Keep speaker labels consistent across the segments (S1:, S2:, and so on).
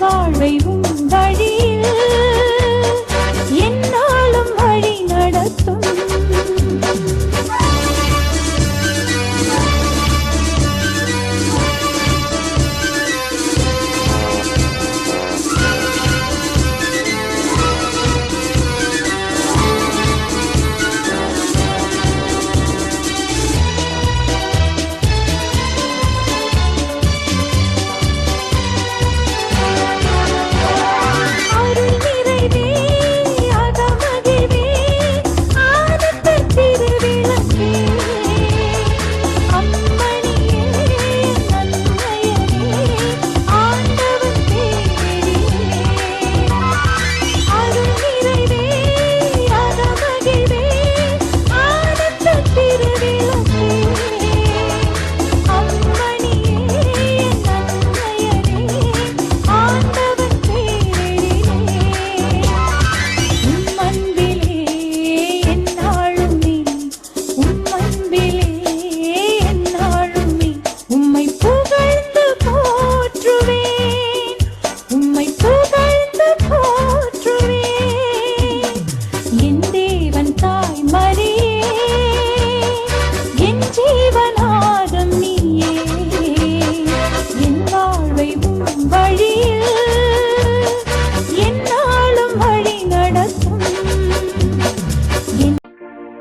S1: வாழ்வை உம் வழியில் என்னாலும் வழி நடத்தும்.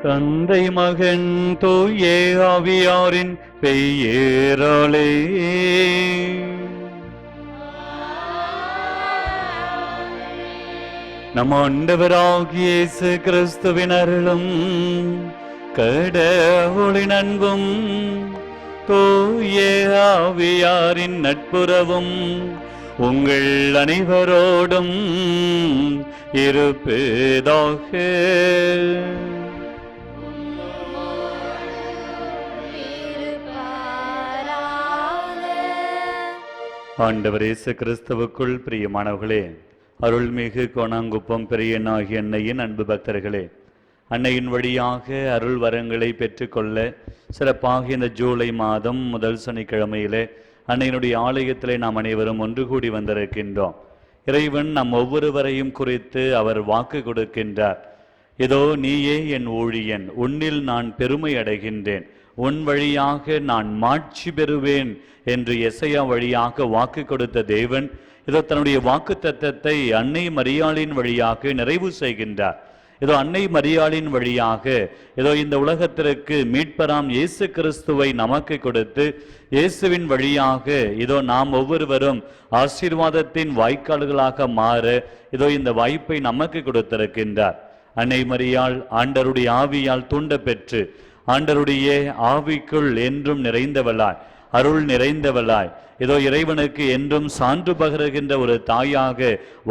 S2: தந்தை மகன் தூய ஆவியாரின் பெயராலே நம் ஆண்டவராகிய இயேசு கிறிஸ்துவின் அருளும் கடவுளின் அன்பும் தூய ஆவியாரின் நட்புறவும் உங்கள் அனைவரோடும் இருப்பதாக. ஆண்டவர் இயேசு கிறிஸ்துவுக்குள் பிரியமானவர்களே, அருள்மிகு கோணாங்குப்பம் பெரியனாகிய அன்னையின் அன்பு பக்தர்களே, அன்னையின் வழியாக அருள் வரங்களை பெற்றுக்கொள்ள சிறப்பாக இந்த ஜூலை மாதம் முதல் சனிக்கிழமையிலே அன்னையினுடைய ஆலயத்திலே நாம் அனைவரும் ஒன்று கூடி வந்திருக்கின்றோம். இறைவன் நம் ஒவ்வொருவரையும் குறித்து அவர் வாக்கு கொடுக்கின்றார். இதோ நீயே என் ஊழியன், உன்னில் நான் பெருமை அடைகின்றேன், உன் வழியாக நான் மாட்சி பெறுவேன் என்று எசையா வழியாக வாக்கு கொடுத்த தேவன் இதோ தன்னுடைய வாக்கு தத்தத்தை அன்னை மரியாளின் வழியாக நிறைவு செய்கின்றார். இதோ அன்னை மரியாளின் வழியாக இதோ இந்த உலகத்திற்கு மீட்பராம் இயேசு கிறிஸ்துவை நமக்கு கொடுத்து இயேசுவின் வழியாக இதோ நாம் ஒவ்வொருவரும் ஆசீர்வாதத்தின் வாய்க்கால்களாக மாற இதோ இந்த வாய்ப்பை நமக்கு கொடுத்திருக்கின்றார். அன்னை மரியாள் ஆண்டருடைய ஆவியால் தூண்ட பெற்று ஆண்டருடைய ஆவிக்குள் என்றும் நிறைந்தவளாய், அருள் நிறைந்தவளாய், இதோ இறைவனுக்கு என்றும் சான்று பகருகின்ற ஒரு தாயாக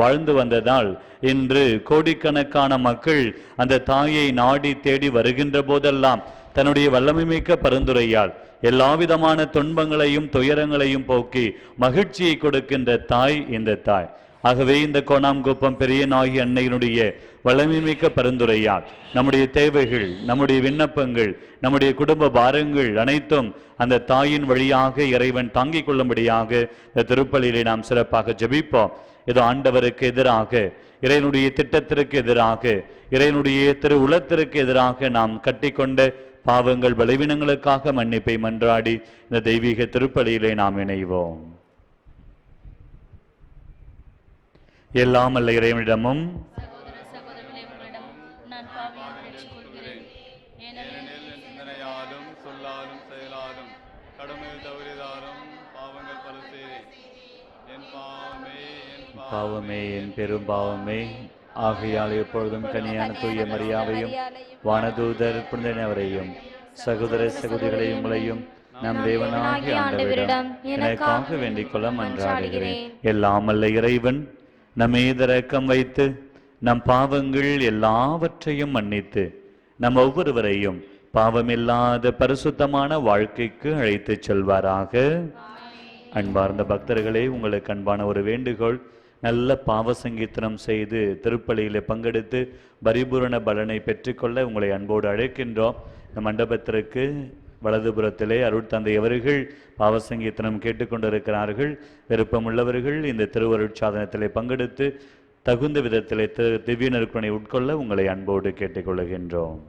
S2: வாழ்ந்து வந்ததால் இன்று கோடிக்கணக்கான மக்கள் அந்த தாயை நாடி தேடி வருகின்ற போதெல்லாம் தன்னுடைய வல்லமை மிக்க பரிந்துரையால் எல்லாவிதமான துன்பங்களையும் துயரங்களையும் போக்கி மகிழ்ச்சியை கொடுக்கின்ற தாய் இந்த தாய். ஆகவே இந்த கோணாங்குப்பம் பெரியனாகிய அன்னையினுடைய வல்லமை மிக்க பரிந்துரையால் நம்முடைய தேவைகள், நம்முடைய விண்ணப்பங்கள், நம்முடைய குடும்ப பாரங்கள் அனைத்தும் அந்த தாயின் வழியாக இறைவன் தாங்கிக் கொள்ளும்படியாக இந்த திருப்பலியிலே நாம் சிறப்பாக ஜெபிப்போம். ஏதோ ஆண்டவருக்கு எதிராக, இறைவனுடைய திட்டத்திற்கு எதிராக, இறைவனுடைய திரு உலகத்திற்கு எதிராக நாம் கட்டிக்கொண்ட பாவங்கள் பலவீனங்களுக்காக மன்னிப்பை மன்றாடி இந்த தெய்வீக திருப்பலியிலே நாம் இணைவோம். எல்லாம் அல்ல இறைவனிடமும் பாவமே என் பெரும் பாவமே, ஆகையால் எப்பொழுதும் கனியான தூய மரியாதையும் வானதூதர் புனிதனவரையும் சகோதர சகோதரிகளையும் உங்களையும் நம் தேவனாகிய ஆண்டவரிடம் எனக்காக வேண்டிக் கொள்ள மன்றாடுகிறேன். எல்லாம் அல்ல இறைவன் நம் மீது இரக்கம் வைத்து நம் பாவங்கள் எல்லாவற்றையும் மன்னித்து நம் ஒவ்வொருவரையும் பாவமில்லாத பரிசுத்தமான வாழ்க்கைக்கு அழைத்து செல்வாராக. அன்பார்ந்த பக்தர்களே, உங்களுக்கு அன்பான ஒரு வேண்டுகோள். நல்ல பாவ சங்கீர்த்தனம் செய்து திருப்பலியிலே பங்கெடுத்து பரிபூரண பலனை பெற்றுக்கொள்ள உங்களை அன்போடு அழைக்கின்றோம். இந்த மண்டபத்திற்கு வலதுபுறத்திலே அருட்தந்தை அவர்கள் பாவசங்கீர்த்தனம் கேட்டுக்கொண்டிருக்கிறார்கள். விருப்பமுள்ளவர்கள் இந்த திருவருட்சாதனத்திலே பங்கெடுத்து தகுந்த விதத்திலே திவ்ய நற்கருணை உட்கொள்ள உங்களை அன்போடு கேட்டுக்கொள்கின்றோம்.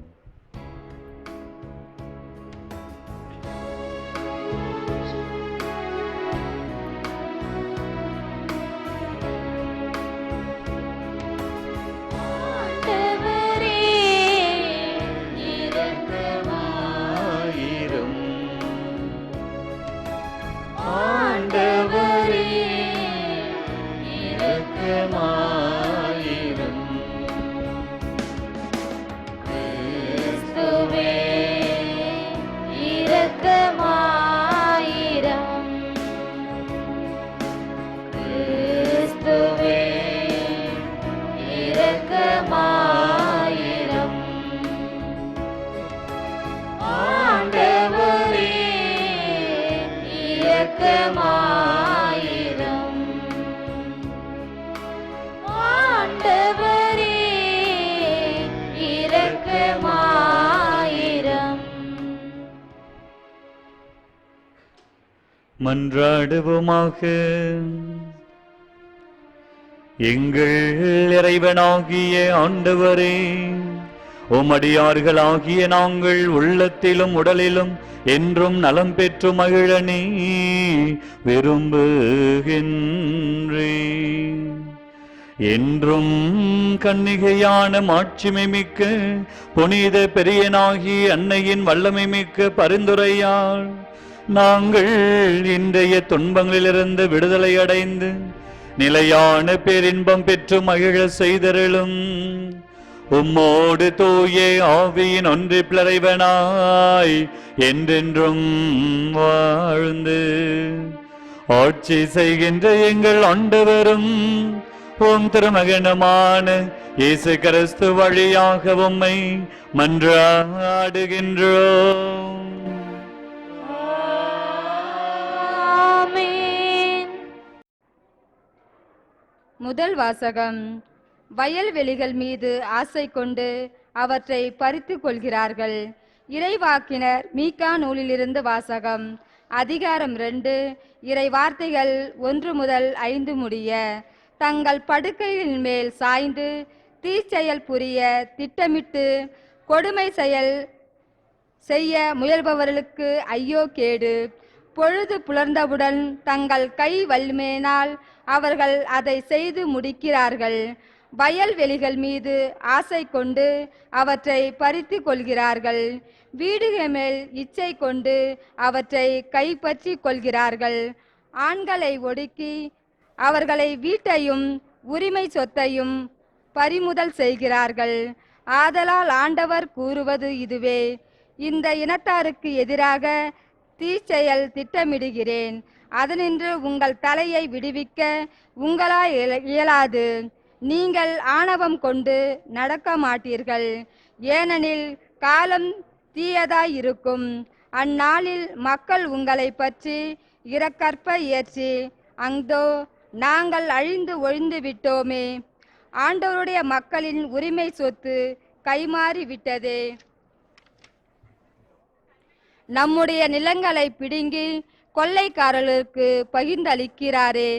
S2: மன்றாடுவோமாக. எங்கள் இறைவனாகிய ஆண்டவரே, உமடியார்களாகிய நாங்கள் உள்ளத்திலும் உடலிலும் என்றும் நலம் பெற்று மகிழ நீ விரும்புகின்றே. என்றும் கன்னிகையான மாட்சிமை மிக்க புனித பெரியனாகிய அன்னையின் வல்லமை மிக்க பரிந்துரையால் நாங்கள் இன்றைய துன்பங்களிலிருந்து விடுதலை அடைந்து நிலையான பேரின்பம் பெற்று மகிழ செய்தருளும். உம்மோடு தூய ஆவியின் ஒன்றிப்பிளரைவனாய் என்றென்றும் வாழ்ந்து ஆட்சி செய்கின்ற எங்கள் ஆண்டவரும் உம் திருமகனுமான இயேசு கிறிஸ்து வழியாக உம்மை மன்றாடுகின்றோம்.
S3: முதல் வாசகம். வயல்வெளிகள் மீது ஆசை கொண்டு அவற்றை பறித்து கொள்கிறார்கள். இறைவாக்கினர் மீகா நூலிலிருந்து வாசகம். அதிகாரம் 2, இறை வார்த்தைகள் 1 முதல் 5 முடிய. தங்கள் படுக்கையின் மேல் சாய்ந்து தீச்செயல் புரிய திட்டமிட்டு கொடுமை செயல் செய்ய முயல்பவர்களுக்கு ஐயோ கேடு. பொழுது புலர்ந்தவுடன் தங்கள் கை வலிமையினால் அவர்கள் அதை செய்து முடிக்கிறார்கள். வயல்வெளிகள் மீது ஆசை கொண்டு அவற்றை பறித்து கொள்கிறார்கள். வீடுகள் மேல் இச்சை கொண்டு அவற்றை கைப்பற்றி கொள்கிறார்கள். ஆண்களை ஒடுக்கி அவர்களை வீட்டையும் உரிமை சொத்தையும் பறிமுதல் செய்கிறார்கள். ஆதலால் ஆண்டவர் கூறுவது இதுவே: இந்த இனத்தாருக்கு எதிராக தீச்செயல் திட்டமிடுகிறேன். அதனின்று உங்கள் தலையை விடுவிக்க உங்களால் இயலாது. நீங்கள் ஆணவம் கொண்டு நடக்க மாட்டீர்கள், ஏனெனில் காலம் தீயதாயிருக்கும். அந்நாளில் மக்கள் உங்களை பற்றி இரக்கற்ப ஏற்றி, அந்தோ நாங்கள் அழிந்து ஒழிந்து விட்டோமே, ஆண்டவருடைய மக்களின் உரிமை சொத்து கைமாறி விட்டதே, நம்முடைய நிலங்களை பிடுங்கி கொள்ளைக்காரர்களுக்கு பகிர்ந்தளிக்கிறாரே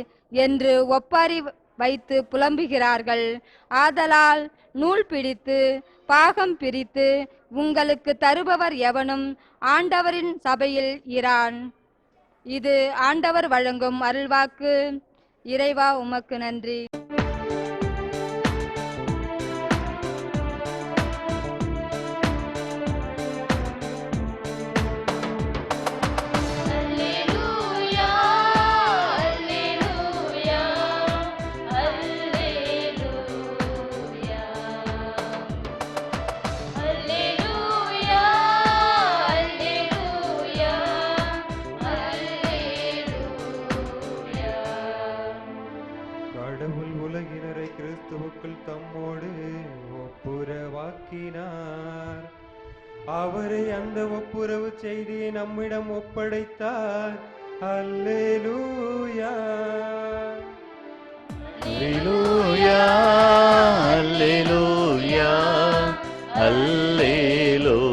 S3: என்று ஒப்பாரி வைத்து புலம்புகிறார்கள். ஆதலால் நூல் பிடித்து பாகம் பிரித்து உங்களுக்கு தருபவர் எவனும் ஆண்டவரின் சபையில் இரான். இது ஆண்டவர் வழங்கும் அருள்வாக்கு. இறைவா, உமக்கு நன்றி.
S4: கடவுள் உலகினரை கிறிஸ்துவுக்குள் தம்மோடு ஒப்புரவாக்கினார். அவரை அந்த ஒப்புரவு செய்தியை நம்மிடம் ஒப்படைத்தார். அல்லேலூயா,
S2: அல்லேலூயா, அல்லேலூயா, அல்லேலூயா.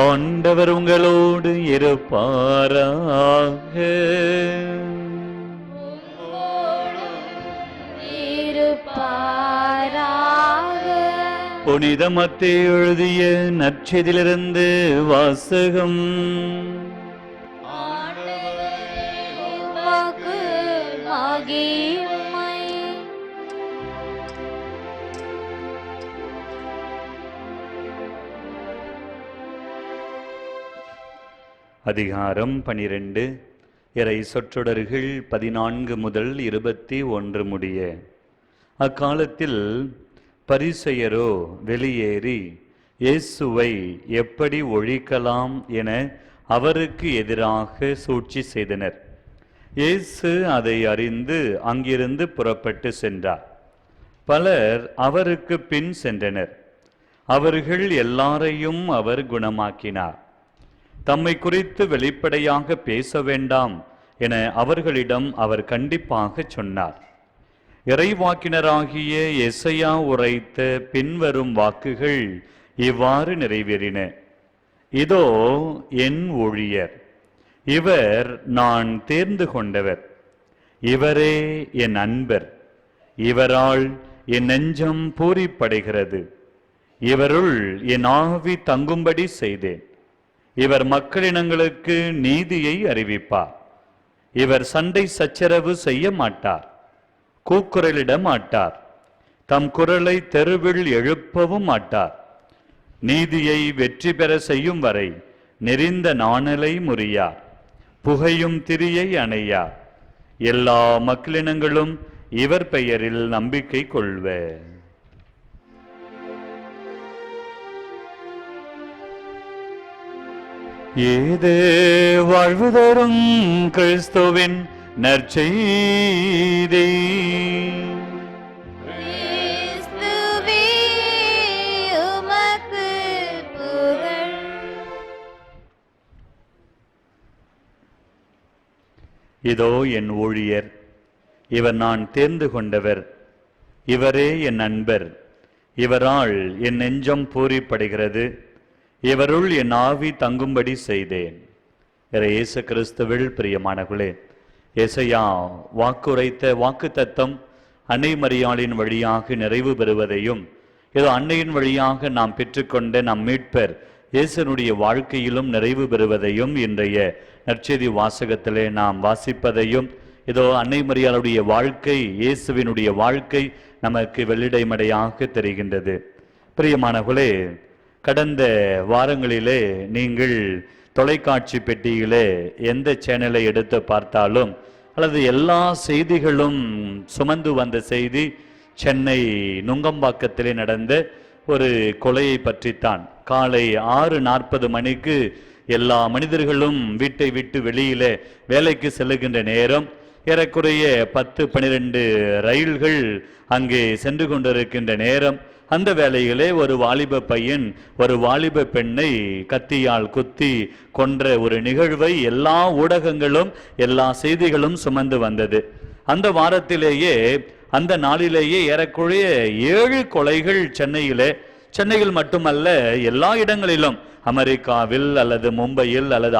S2: ஆண்டவர் உங்களோடு இருப்பாராக. புனித மத்தேயு எழுதிய நற்செய்தியிலிருந்து வாசகம். அதிகாரம் 12. இறை சொற்றொடர்கள் 14 முதல் 21 முடிய. அக்காலத்தில் பரிசேயரோ வெளியேறி இயேசுவை எப்படி ஒழிக்கலாம் என அவருக்கு எதிராக சூழ்ச்சி செய்தனர். இயேசு அதை அறிந்து அங்கிருந்து புறப்பட்டு சென்றார். பலர் அவருக்கு பின் சென்றனர். அவர்கள் எல்லாரையும் அவர் குணமாக்கினார். தம்மை குறித்து வெளிப்படையாக பேச வேண்டாம் என அவர்களிடம் அவர் கண்டிப்பாக சொன்னார். இறைவாக்கினராகிய எசையா உரைத்த பின்வரும் வாக்குகள் இவ்வாறு நிறைவேறின. இதோ என் ஊழியர், இவர் நான் தேர்ந்து கொண்டவர், இவரே என் அன்பர், இவரால் என் நெஞ்சம் பூரிப்படைகிறது, இவருள் என் ஆவி தங்கும்படி செய்தேன். இவர் மக்களினங்களுக்கு நீதியை அறிவிப்பார். இவர் சண்டை சச்சரவு செய்ய மாட்டார், கூக்குரலிட மாட்டார், தம் குரலை தெருவில் எழுப்பவும் மாட்டார். நீதியை வெற்றி பெற செய்யும் வரை நெறிந்த நாணலை முறியார், புகையும் திரியை அணையார். எல்லா மக்களினங்களும் இவர் பெயரில் நம்பிக்கை கொள்வர். ஏது வாழ்வு தரும் கிறிஸ்துவின் நற்செய்தி. இதோ என் ஊழியர், இவர் நான் தேர்ந்து கொண்டவர், இவரே என் நண்பர், இவரால் என் நெஞ்சம் பூரிப்படைகிறது, இவருள் என் ஆவி தங்கும்படி செய்தேன். இயேசு கிறிஸ்துவில் பிரியமானவர்களே, எசையா வாக்குரைத்த வாக்கு தத்தம் அன்னை மரியாளின் வழியாக நிறைவு பெறுவதையும், ஏதோ அன்னையின் வழியாக நாம் பெற்றுக்கொண்ட நம் மீட்பர் இயேசுனுடைய வாழ்க்கையிலும் நிறைவு பெறுவதையும் இன்றைய நற்செய்தி வாசகத்திலே நாம் வாசிப்பதையும், இதோ அன்னை மரியாளுடைய வாழ்க்கை, இயேசுவினுடைய வாழ்க்கை நமக்கு வெள்ளிடைமடையாக தெரிகின்றது. பிரியமானவர்களே, கடந்த வாரங்களிலே நீங்கள் தொலைக்காட்சி பெட்டியிலே எந்த சேனலை எடுத்து பார்த்தாலும் அல்லது எல்லா செய்திகளும் சுமந்து வந்த செய்தி சென்னை நுங்கம்பாக்கத்திலே நடந்த ஒரு கொலையை பற்றித்தான். காலை 6:40 மணிக்கு எல்லா மனிதர்களும் வீட்டை விட்டு வெளியிலே வேலைக்கு செல்லுகின்ற நேரம், ஏறக்குறைய 10-12 ரயில்கள் அங்கே சென்று கொண்டிருக்கின்ற நேரம், அந்த வேளையிலே ஒரு வாலிப பையன் ஒரு வாலிப பெண்ணை கத்தியால் குத்தி கொன்ற ஒரு நிகழ்வை எல்லா ஊடகங்களும் எல்லா செய்திகளும் சுமந்து வந்தது. அந்த வாரத்திலேயே, அந்த நாளிலேயே ஏறக்குறைய 7 கொலைகள் சென்னையில் மட்டுமல்ல எல்லா இடங்களிலும், அமெரிக்காவில் அல்லது மும்பையில் அல்லது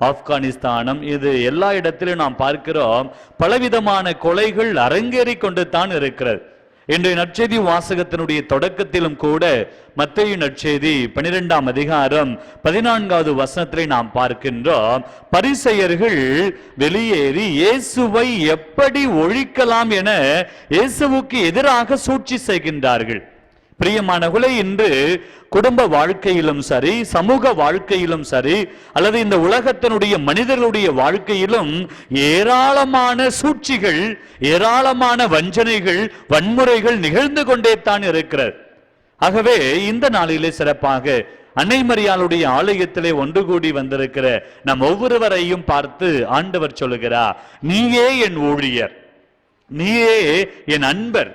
S2: ஆப்கானிஸ்தானம், இது எல்லா இடத்திலும் நாம் பார்க்கிறோம். பலவிதமான கொலைகள் அரங்கேறி கொண்டு தான் இருக்கிறது. இன்றைய நற்செய்தி வாசகத்தினுடைய தொடக்கத்திலும் கூட மத்தேயு நற்செய்தி 12ஆம் அதிகாரம் 14வது வசனத்திலே நாம் பார்க்கின்றோம். பரிசேயர்கள் வெளியேறி இயேசுவை எப்படி ஒழிக்கலாம் என இயேசுவுக்கு எதிராக சூழ்ச்சி செய்கின்றார்கள். பிரியமானவர்களே, இன்று குடும்ப வாழ்க்கையிலும் சரி, சமூக வாழ்க்கையிலும் சரி, அல்லது இந்த உலகத்தினுடைய மனிதர்களுடைய வாழ்க்கையிலும் ஏராளமான சூழ்ச்சிகள், ஏராளமான வஞ்சனைகள், வன்முறைகள் நிகழ்ந்து கொண்டே தான் இருக்கிறது. ஆகவே இந்த நாளிலே சிறப்பாக அன்னை மரியாளுடைய ஆலயத்திலே ஒன்று கூடி வந்திருக்கிற நம் ஒவ்வொருவரையும் பார்த்து ஆண்டவர் சொல்லுகிறார், நீயே என் ஊழியர், நீயே என் அன்பர்,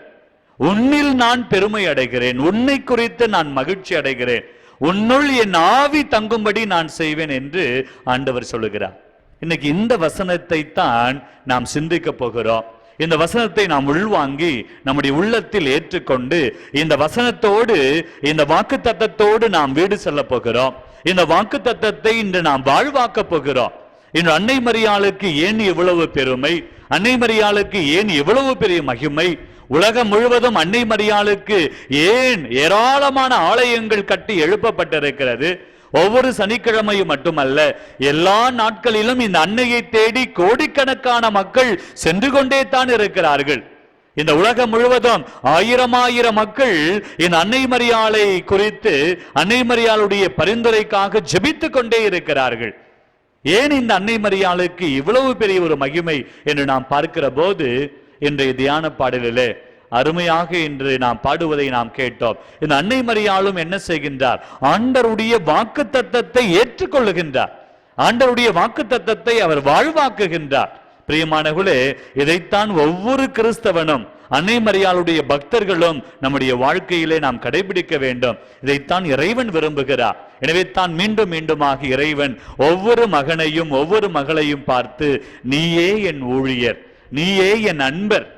S2: உன்னில் நான் பெருமை அடைகிறேன், உன்னை குறித்து நான் மகிழ்ச்சி அடைகிறேன், உன்னுள் என் ஆவி தங்கும்படி நான் செய்வேன் என்று ஆண்டவர் சொல்லுகிறார். இன்னைக்கு இந்த வசனத்தை தான் நாம் சிந்திக்க போகிறோம். இந்த வசனத்தை நாம் உள்வாங்கி நம்முடைய உள்ளத்தில் ஏற்றுக்கொண்டு இந்த வசனத்தோடு, இந்த வாக்குத்தத்தத்தோடு நாம் வீடு செல்ல போகிறோம். இந்த வாக்குத்தத்தத்தை இன்று நாம் வாழ்வாக்க போகிறோம். இன்று அன்னை மரியாளுக்கு ஏன் இவ்வளவு பெருமை, அன்னை மரியாளுக்கு ஏன் இவ்வளவு பெரிய மகிமை, உலகம் முழுவதும் அன்னை மரியாளுக்கு ஏன் ஏராளமான ஆலயங்கள் கட்டி எழுப்பப்பட்டிருக்கிறது. ஒவ்வொரு சனிக்கிழமையும் மட்டுமல்ல, எல்லா நாட்களிலும் இந்த அன்னையை தேடி கோடிக்கணக்கான மக்கள் சென்று கொண்டே தான் இருக்கிறார்கள். இந்த உலகம் முழுவதும் ஆயிரம் மக்கள் இந்த அன்னை மரியாளை குறித்து, அன்னை மரியாளுடைய பரிந்துரைக்காக ஜெபித்து கொண்டே இருக்கிறார்கள். ஏன் இந்த அன்னை மரியாளுக்கு இவ்வளவு பெரிய ஒரு மகிமை என்று நாம் பார்க்கிற போது, இன்றைய தியான பாடலிலே அருமையாக இன்று நாம் பாடுவதை நாம் கேட்டோம். இந்த அன்னை மரியாளும் என்ன செய்கின்றார்? ஆண்டவருடைய வாக்குத்தத்தத்தை ஏற்றுக்கொள்ளுகின்றார். ஆண்டவருடைய வாக்குத்தத்தத்தை அவர் வாழ்வாக்குகின்றார். பிரியமானவர்களே, இதைத்தான் ஒவ்வொரு கிறிஸ்தவனும், அன்னை மரியாளுடைய பக்தர்களும் நம்முடைய வாழ்க்கையிலே நாம் கடைபிடிக்க வேண்டும். இதைத்தான் இறைவன் விரும்புகிறார். எனவே தான் மீண்டும் மீண்டுமாக இறைவன் ஒவ்வொரு மகனையும் ஒவ்வொரு மகளையும் பார்த்து, நீயே என் ஊழியர், நீயே என் அன்பர்,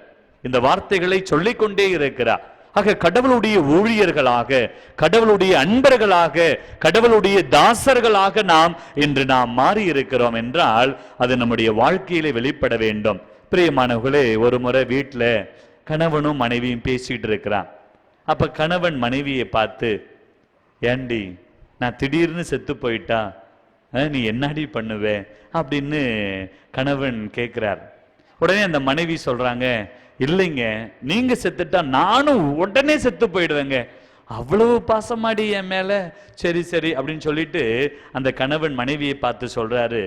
S2: இந்த வார்த்தைகளை சொல்லிக் கொண்டே இருக்கிறார். ஆக கடவுளுடைய ஊழியர்களாக, கடவுளுடைய அன்பர்களாக, கடவுளுடைய தாசர்களாக இன்று நாம் மாறி இருக்கிறோம் என்றால் அது நம்முடைய வாழ்க்கையிலே வெளிப்பட வேண்டும். பிரியமானவர்களே, ஒரு முறை வீட்டுல கணவனும் மனைவியும் பேசிட்டு இருக்கிறான். அப்ப கணவன் மனைவியை பார்த்து, ஏண்டி நான் திடீர்னு செத்து போயிட்டா நீ என்னடி பண்ணுவே அப்படின்னு கணவன் கேட்கிறார். உடனே அந்த மனைவி சொல்றாங்க, இல்லைங்க, நீங்க செத்துட்டா நானும் உடனே செத்து போயிடுவேங்க, அவ்வளவு பாசமாடி என் மேல, சரி சரி அப்படின்னு சொல்லிட்டு அந்த கணவன் மனைவியை பார்த்து சொல்றாரு,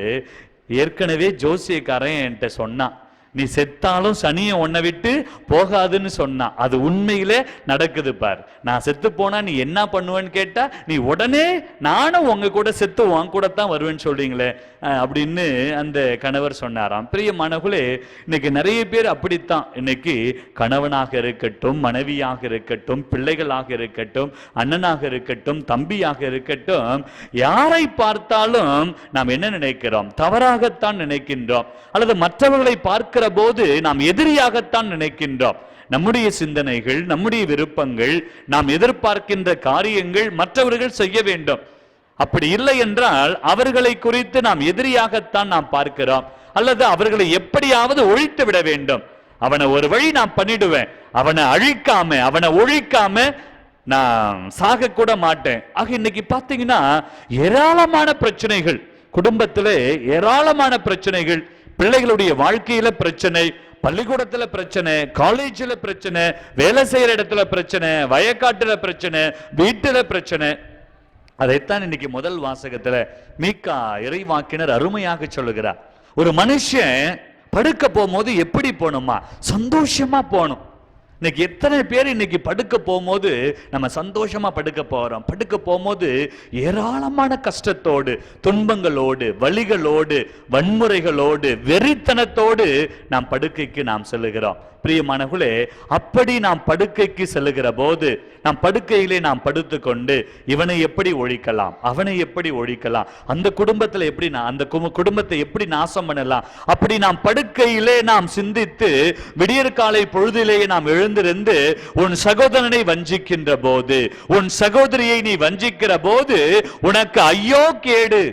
S2: ஏற்கனவே ஜோசியக்காரன் என்கிட்ட சொன்னான், நீ செத்தாலும் சனியை உன்னை விட்டு போகாதுன்னு சொன்னா. அது உண்மையிலே நடக்குது பார். நான் செத்து போனா நீ என்ன பண்ணுவேன்னு கேட்டா, நீ உடனே நானும் உங்க கூட செத்து உன் கூட தான் வருவேன்னு சொல்றீங்களே அப்படின்னு அந்த கணவர் சொன்னாராம். பிரியமானவர்களே, இன்னைக்கு நிறைய பேர் அப்படித்தான். இன்னைக்கு கணவனாக இருக்கட்டும், மனைவியாக இருக்கட்டும், பிள்ளைகளாக இருக்கட்டும், அண்ணனாக இருக்கட்டும், தம்பியாக இருக்கட்டும், யாரை பார்த்தாலும் நாம் என்ன நினைக்கிறோம்? தவறாகத்தான் நினைக்கின்றோம். அல்லது மற்றவர்களை பார்க்கிற போது நாம் எதிரியாகத்தான் நினைக்கின்றோம். நம்முடைய சிந்தனைகள், நம்முடைய விருப்பங்கள், நாம் எதிர்பார்க்கின்ற காரியங்கள் மற்றவர்கள் செய்ய வேண்டும். அப்படி இல்லை என்றால் அவர்களை குறித்து நாம் எதிரியாகத்தான் நாம் பார்க்கிறோம். அல்லது அவர்களை எப்படியாவது ஒழித்து விட வேண்டும். அவனை ஒரு வழி நான் பண்ணிடுவேன், அவனை அழிக்காம, அவனை ஒழிக்காம நான் சாக கூட மாட்டேன். ஆக இன்னைக்கு பாத்தீங்கன்னா ஏராளமான பிரச்சனைகள், குடும்பத்திலே ஏராளமான பிரச்சனைகள், பிள்ளைகளுடைய வாழ்க்கையில பிரச்சனை, பள்ளிக்கூடத்துல பிரச்சனை, காலேஜ்ல பிரச்சனை, வேலை செய்யற இடத்துல பிரச்சனை, வயக்காட்டுல பிரச்சனை, வீட்டுல பிரச்சனை. அதைத்தான் இன்னைக்கு முதல் வாசகத்துல மீகா இறைவாக்கினர் அருமையாக சொல்லுகிறார். ஒரு மனுஷன் படுக்க போகும்போது எப்படி போகணுமா? சந்தோஷமா போகணும். இன்னைக்கு எத்தனை பேர் இன்னைக்கு படுக்க போகும்போது நம்ம சந்தோஷமா படுக்க போறோம்? படுக்க போகும்போது ஏராளமான கஷ்டத்தோடு, துன்பங்களோடு, வலிகளோடு, வன்முறைகளோடு, வெறித்தனத்தோடு நாம் படுக்கைக்கு நாம் செல்லுகிறோம். பிரியமானவர்களே, அப்படி நாம் படுக்கைக்கு செல்லுகிற போது நாம் படுக்கையிலே நாம் படுத்துக்கொண்டு இவனை எப்படி ஒழிக்கலாம், அவனை எப்படி ஒழிக்கலாம், அந்த குடும்பத்தில் எப்படி அந்த குடும்பத்தை எப்படி நாசம் பண்ணலாம், அப்படி நாம் படுக்கையிலே நாம் சிந்தித்து விடியற்காலை பொழுதிலேயே நாம் எழுந்திருந்து உன் சகோதரனை வஞ்சிக்கின்ற போது, உன் சகோதரியை நீ வஞ்சிக்கிற போது உனக்கு ஐயோ கேடு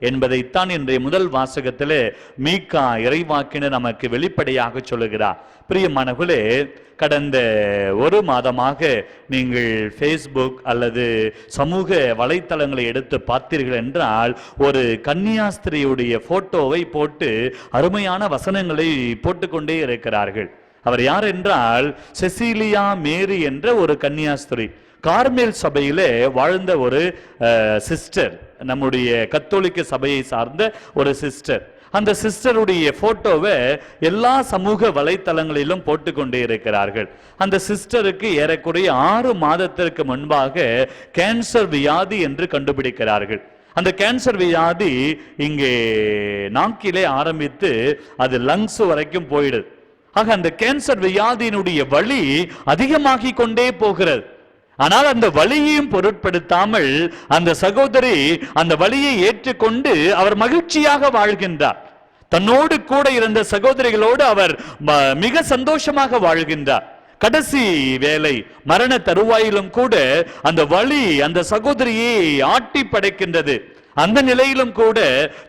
S2: என்பதைத்தான் இன்றைய முதல் வாசகத்திலே மீகா இறைவாக்கினர் நமக்கு வெளிப்படையாக சொல்லுகிறார். பிரியமானவர்களே, கடந்த ஒரு மாதமாக நீங்கள் ஃபேஸ்புக் அல்லது சமூக வலைத்தளங்களை எடுத்து பார்த்தீர்கள் என்றால், ஒரு கன்னியாஸ்திரியுடைய போட்டோவை போட்டு அருமையான வசனங்களை போட்டுக்கொண்டே இருக்கிறார்கள். அவர் யார் என்றால் செசிலியா மேரி என்ற ஒரு கன்னியாஸ்திரி. கார்மேல் சபையிலே வாழ்ந்த ஒரு சிஸ்டர், நம்முடைய கத்தோலிக்க சபையை சார்ந்த ஒரு சிஸ்டர். அந்த சிஸ்டருடைய போட்டோவை எல்லா சமூக வலைத்தளங்களிலும் போட்டுக்கொண்டே இருக்கிறார்கள். அந்த சிஸ்டருக்கு ஏறக்குறைய 6 மாதத்திற்கு முன்பாக கேன்சர் வியாதி என்று கண்டுபிடிக்கிறார்கள். அந்த கேன்சர் வியாதி இங்கே நாக்கிலே ஆரம்பித்து அது லங்ஸ் வரைக்கும் போயிடுது. ஆக அந்த கேன்சர் வியாதியினுடைய வலி அதிகமாகி கொண்டே போகிறது. ஆனால் அந்த வலியையும் பொருட்படுத்தாமல் அந்த சகோதரி அந்த வலியை ஏற்றுக்கொண்டு அவர் மகிழ்ச்சியாக வாழ்கின்றார். தன்னோடு கூட இருந்த சகோதரிகளோடு அவர் மிக சந்தோஷமாக வாழ்கின்றார். கடைசி வேலை மரண தருவாயிலும் கூட அந்த வலி அந்த சகோதரியை ஆட்டி படைக்கின்றது. அந்த நிலையிலும் கூட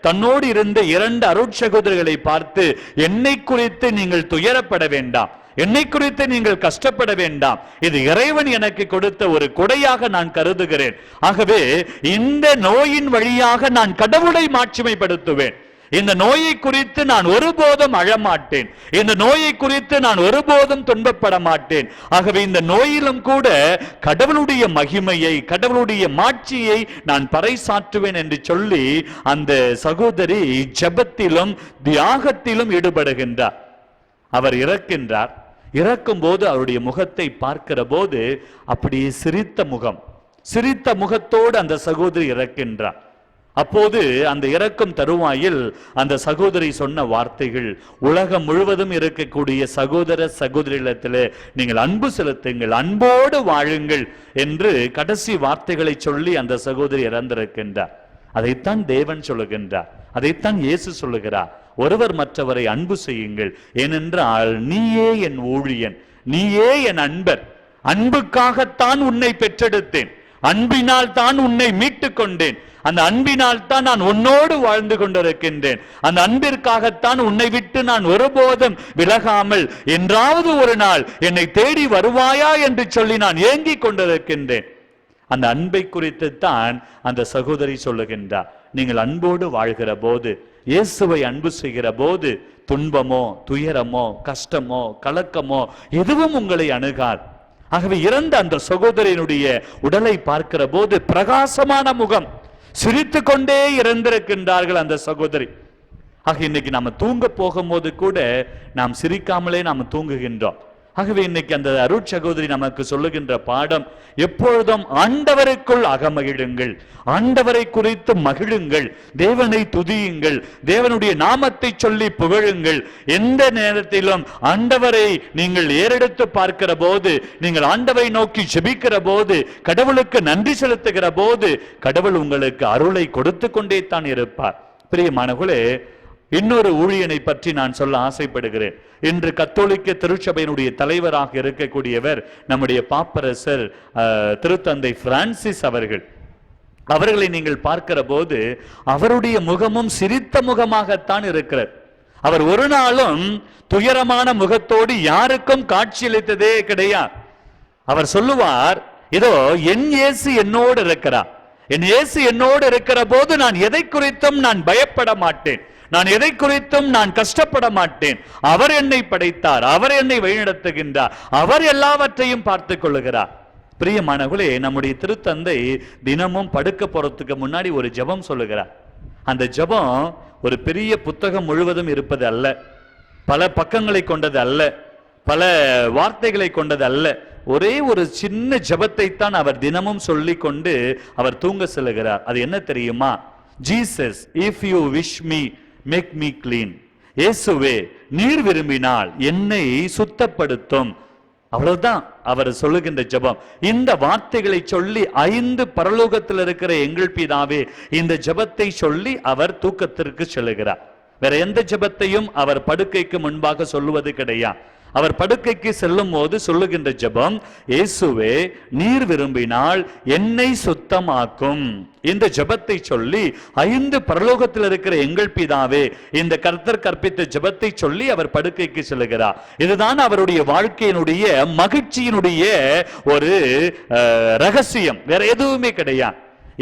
S2: தன்னோடு இருந்த 2 அருட்சகோதரர்களை பார்த்து, என்னை குறித்து நீங்கள் துயரப்பட வேண்டாம், என்னை குறித்து நீங்கள் கஷ்டப்பட வேண்டாம், இது இறைவன் எனக்கு கொடுத்த ஒரு கொடையாக நான் கருதுகிறேன். ஆகவே இந்த நோயின் வழியாக நான் கடவுளை மாட்சிமைப்படுத்துவேன். இந்த நோயை குறித்து நான் ஒருபோதும் அழமாட்டேன், இந்த நோயை குறித்து நான் ஒருபோதும் துன்பப்பட மாட்டேன். ஆகவே இந்த நோயிலும் கூட கடவுளுடைய மகிமையை, கடவுளுடைய மாட்சியை நான் பறைசாற்றுவேன் என்று சொல்லி அந்த சகோதரி ஜெபத்திலும் தியாகத்திலும் ஈடுபடுகின்றார். அவர் இறக்கின்றார். இறக்கும் போது அவருடைய முகத்தை பார்க்கிற போது அப்படியே சிரித்த முகத்தோடு அந்த சகோதரி இறக்கின்றார். அப்போது அந்த இறக்கும் தருவாயில் அந்த சகோதரி சொன்ன வார்த்தைகள், உலகம் முழுவதும் இருக்கக்கூடிய சகோதர சகோதரிகளிடத்தில் நீங்கள் அன்பு செலுத்துங்கள், அன்போடு வாழுங்கள் என்று கடைசி வார்த்தைகளை சொல்லி அந்த சகோதரி இறந்திருக்கின்றார். அதைத்தான் தேவன் சொல்லுகின்றார், அதைத்தான் இயேசு சொல்லுகிறார். ஒருவர் மற்றவரை அன்பு செய்யுங்கள், ஏனென்றால் நீயே என் ஊழியன், நீயே என் அன்பர், அன்புக்காகத்தான் உன்னை பெற்றெடுத்தேன், அன்பினால் தான் உன்னை மீட்டுக் கொண்டேன், அந்த அன்பினால் தான் நான் உன்னோடு வாழ்ந்து கொண்டிருக்கின்றேன், அந்த அன்பிற்காகத்தான் உன்னை விட்டு நான் ஒருபோதும் விலகாமல் என்றாவது ஒரு நாள் என்னை தேடி வருவாயா என்று சொல்லி நான் ஏங்கிக் கொண்டிருக்கின்றேன். அந்த அன்பை குறித்து தான் அந்த சகோதரி சொல்லுகின்றார். நீங்கள் அன்போடு வாழ்கிற போது, இயேசுவை அன்பு செய்கிற போது, துன்பமோ துயரமோ கஷ்டமோ கலக்கமோ எதுவும் உங்களை அணுகாது. ஆகவே இறந்த அந்த சகோதரியினுடைய உடலை பார்க்கிற போது பிரகாசமான முகம், சிரித்து கொண்டே இறந்திருக்கின்றார்கள் அந்த சகோதரி. ஆக இன்னைக்கு நாம தூங்க போகும்போது கூட நாம் சிரிக்காமலே நாம் தூங்குகின்றோம். ஆகவே இன்னைக்கு அந்த அருட்சகோதரி நமக்கு சொல்லுகின்ற பாடம், எப்பொழுதும் ஆண்டவருக்குள் அகமகிழுங்கள், ஆண்டவரை குறித்து மகிழுங்கள், தேவனை துதியுங்கள், தேவனுடைய நாமத்தை சொல்லி புகழுங்கள். எந்த நேரத்திலும் ஆண்டவரை நீங்கள் ஏறெடுத்து பார்க்கிற போது, நீங்கள் ஆண்டவரை நோக்கி ஜெபிக்கிற போது, கடவுளுக்கு நன்றி செலுத்துகிற போது, கடவுள் உங்களுக்கு அருளை கொடுத்து கொண்டே தான் இருப்பார். பிரியமானவர்களே, இன்னொரு ஊழியனை பற்றி நான் சொல்ல ஆசைப்படுகிறேன். இன்று கத்தோலிக்க திருச்சபையினுடைய தலைவராக இருக்கக்கூடியவர் நம்முடைய பாப்பரசர் திருத்தந்தை பிரான்சிஸ் அவர்கள். அவர்களை நீங்கள் பார்க்கிற போது அவருடைய முகமும் சிரித்த முகமாகத்தான் இருக்கிறார். அவர் ஒரு நாளும் துயரமான முகத்தோடு யாருக்கும் காட்சியளித்ததே கிடையாது. அவர் சொல்லுவார், இதோ என் இயேசு என்னோடு இருக்கிறார், என் இயேசு என்னோடு இருக்கிற போது நான் எதை குறித்தும் நான் பயப்பட மாட்டேன், நான் எதை குறித்தும் நான் கஷ்டப்பட மாட்டேன். அவர் என்னை படைத்தார், அவர் என்னை வழிநடத்துகின்றார், அவர் எல்லாவற்றையும் பார்த்துக் கொள்ளுகிறார். பிரியமானவர்களே, நம்முடைய திருத்தந்தை தினமும் படுக்க போறதுக்கு முன்னாடி ஒரு ஜெபம் சொல்லுகிறார். அந்த ஜெபம் ஒரு பெரிய புத்தகம் முழுவதும் இருப்பது அல்ல, பல பக்கங்களை கொண்டது அல்ல, பல வார்த்தைகளை கொண்டது அல்ல. ஒரே ஒரு சின்ன ஜெபத்தை தான் அவர் தினமும் சொல்லி கொண்டு அவர் தூங்க செல்லுகிறார். அது என்ன தெரியுமா? Jesus, if you wish me make me clean. இயேசுவே, நீர் விரும்பினால் என்னை சுத்தப்படுத்தும். அவ்வளவுதான் அவர் சொல்லுகின்ற ஜெபம். இந்த வார்த்தைகளை சொல்லி 5 பரலோகத்தில் இருக்கிற எங்கள் பிதாவே, இந்த ஜெபத்தை சொல்லி அவர் தூக்கத்திற்கு செல்லுகிறார். வேற எந்த ஜெபத்தையும் அவர் படுக்கைக்கு முன்பாக சொல்லுவது கிடையாது. அவர் படுக்கைக்கு செல்லும் போது சொல்லுகின்ற ஜெபம், இயேசுவே, நீர் விரும்பினால் என்னை சுத்தமாக்கும். இந்த ஜெபத்தை சொல்லி 5 பரலோகத்தில் இருக்கிற எங்கள் பிதாவே, இந்த கர்த்தர் கற்பித்த ஜெபத்தை சொல்லி அவர் படுக்கைக்கு செல்லுகிறார். இதுதான் அவருடைய வாழ்க்கையினுடைய மகிழ்ச்சியினுடைய ஒரு ரகசியம், வேற எதுவுமே கிடையாது.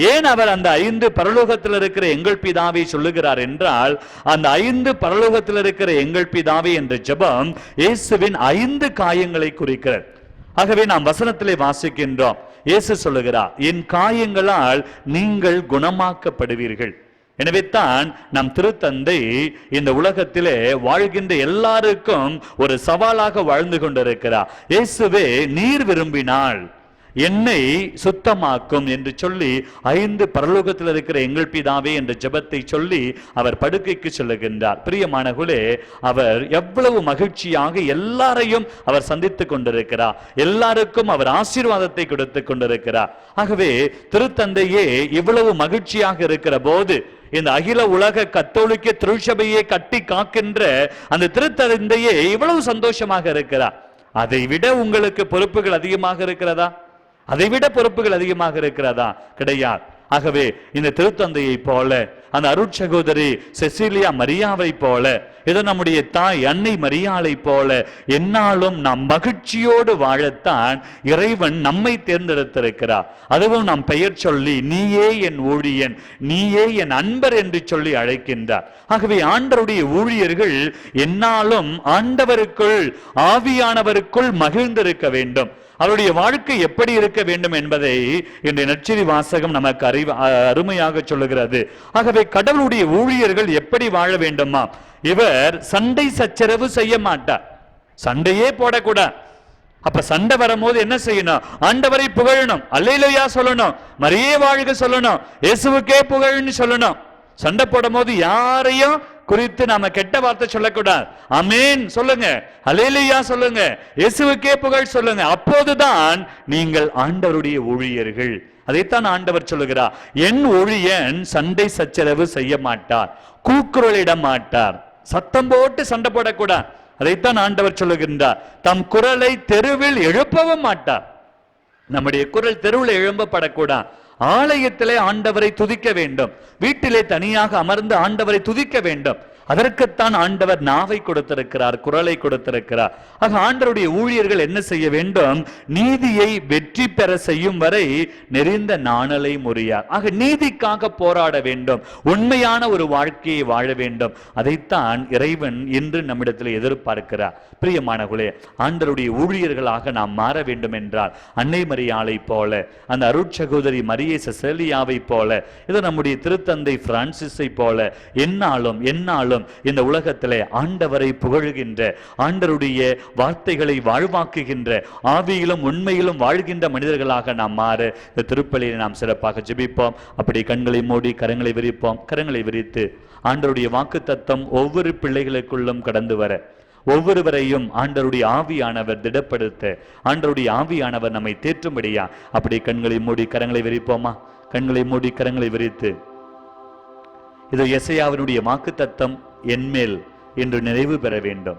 S2: ஏன் அவர் அந்த 5 பரலோகத்தில் இருக்கிற எங்கள் பிதாவை சொல்லுகிறார் என்றால், அந்த 5 பரலோகத்தில் இருக்கிற எங்கள் பிதாவே என்ற ஜெபம் இயேசுவின் 5 காயங்களை குறிக்கிறது. ஆகவே நாம் வசனத்திலே வாசிக்கின்றோம், இயேசு சொல்லுகிறார், என் காயங்களால் நீங்கள் குணமாக்கப்படுவீர்கள். எனவே தான் நம் திருத்தந்தை இந்த உலகத்திலே வாழ்கின்ற எல்லாருக்கும் ஒரு சவாலாக வாழ்ந்து கொண்டிருக்கிறார். இயேசுவே, நீர் விரும்பினால் என்னை சுத்தமாக்கும் என்று சொல்லி 5 பரலோகத்தில் இருக்கிற எங்கள் பிதாவே என்ற ஜெபத்தை சொல்லி அவர் படுக்கைக்கு செல்லுகின்றார். பிரியமானவர்களே, அவர் எவ்வளவு மகிழ்ச்சியாக எல்லாரையும் அவர் சந்தித்துக் கொண்டிருக்கிறார், எல்லாருக்கும் அவர் ஆசீர்வாதத்தை கொடுத்து கொண்டிருக்கிறார். ஆகவே திருத்தந்தையே இவ்வளவு மகிழ்ச்சியாக இருக்கிற போது, இந்த அகில உலக கத்தோலிக்க திருச்சபையை கட்டி காக்கின்ற அந்த திருத்தந்தையே இவ்வளவு சந்தோஷமாக இருக்கிறார். அதை விட உங்களுக்கு பொறுப்புகள் அதிகமாக இருக்கிறதா? அதைவிட பொறுப்புகள் அதிகமாக இருக்கிறதா? கிடையாது. ஆகவே இந்த திருத்தந்தையை போல, அந்த அருட்சகோதரி செசிலியா மரியாவை போல, இதோ நம்முடைய தாய் அன்னை மரியாளை போல என்னாலும் நாம் மகிழ்ச்சியோடு வாழத்தான் இறைவன் நம்மை தேர்ந்தெடுத்திருக்கிறார். அதுவும் நாம் பெயர் சொல்லி நீயே என் ஊழியன், நீயே என் அன்பர் என்று சொல்லி அழைக்கின்றார். ஆகவே ஆண்டவருடைய ஊழியர்கள் என்னாலும் ஆண்டவருக்குள், ஆவியானவருக்குள் மகிழ்ந்திருக்க வேண்டும். அவருடைய வாழ்க்கை எப்படி இருக்க வேண்டும் என்பதை இந்த நற்செய்தி வாசகம் நமக்கு அருமையாக சொல்லுகிறது. ஆகவே கடவுளுடைய ஊழியர்கள் எப்படி வாழ வேண்டுமா? இவர் சண்டை சச்சரவு செய்ய மாட்டார், சண்டையே போடக்கூடாது. அப்ப சண்டை வரும்போது என்ன செய்யணும்? ஆண்டவரை புகழணும், அல்லேலூயா சொல்லணும், மரியே வாழ்க சொல்லணும், இயேசுவுக்கே புகழ்னு சொல்லணும். சண்டை போடும் போது யாரையும் குறித்து நாம கெட்ட வார்த்தை சொல்லக்கூடாது. ஆமென் சொல்லுங்க, அல்லேலூயா சொல்லுங்க, இயேசுவுக்கே புகழ் சொல்லுங்க. அப்போதுதான் நீங்கள் ஆண்டவருடைய ஊழியர்கள். அதைத்தான் ஆண்டவர் சொல்லுகிறார், என் ஊழியன் சண்டை சச்சரவு செய்ய மாட்டார், கூக்குரலிட மாட்டார், சத்தம் போட்டு சண்டை போடக்கூடாது. அதைத்தான் ஆண்டவர் சொல்லுகின்றார், தம் குரலை தெருவில் எழுப்பவும் மாட்டார். நம்முடைய குரல் தெருவில் எழும்பப்படக்கூடாது. ஆலயத்திலே ஆண்டவரை துதிக்க வேண்டும், வீட்டிலே தனியாக அமர்ந்து ஆண்டவரை துதிக்க வேண்டும். அதற்குத்தான் ஆண்டவர் நாவை கொடுத்திருக்கிறார், குரலை கொடுத்திருக்கிறார். ஆக ஆண்டவருடைய ஊழியர்கள் என்ன செய்ய வேண்டும்? நீதியை வெற்றி பெற செய்யும் வரை நெறிந்த நாணலை முறியார். ஆக நீதிக்காக போராட வேண்டும், உண்மையான ஒரு வாழ்க்கையை வாழ வேண்டும். அதைத்தான் இறைவன் இன்று நம்மிடத்தில் எதிர்பார்க்கிறார். பிரியமானவர்களே, ஆண்டவருடைய ஊழியர்களாக நாம் மாற வேண்டும் என்றால் அன்னை மரியாளை போல, அந்த அருட்சகோதரி மரியே செசேலியாவை போல, இது நம்முடைய திருத்தந்தை பிரான்சிஸை போல என்னாலும் இந்த உலகத்திலே ஆண்டவரை புகழ்கின்ற, ஆண்டவருடைய வார்த்தைகளை வாழ்வாக்குகின்ற, ஆவியிலும் உண்மையிலும் வாழ்கின்ற மனிதர்களாக நாம் மாற இந்த திருப்பலியை நாம் சிறப்பாக ஜெபிப்போம். அப்படி கண்களை மூடி கரங்களை விரிப்போம். கரங்களை விரித்து ஆண்டவருடைய வாக்குத்தத்தம் ஒவ்வொரு பிள்ளைகளுக்குள்ளும் கடந்து வர, ஒவ்வொருவரையும் ஆண்டவருடைய ஆவியானவர் திடப்படுத்த, ஆண்டவருடைய ஆவியானவர் நம்மை தேற்றும்படியா அப்படி கண்களை மூடி கரங்களை விரிப்போமா? கண்களை மூடி கரங்களை விரித்து இது எசையாவினுடைய வாக்குத்தத்தம் என்மேல் இன்று நிறைவு பெற வேண்டும்.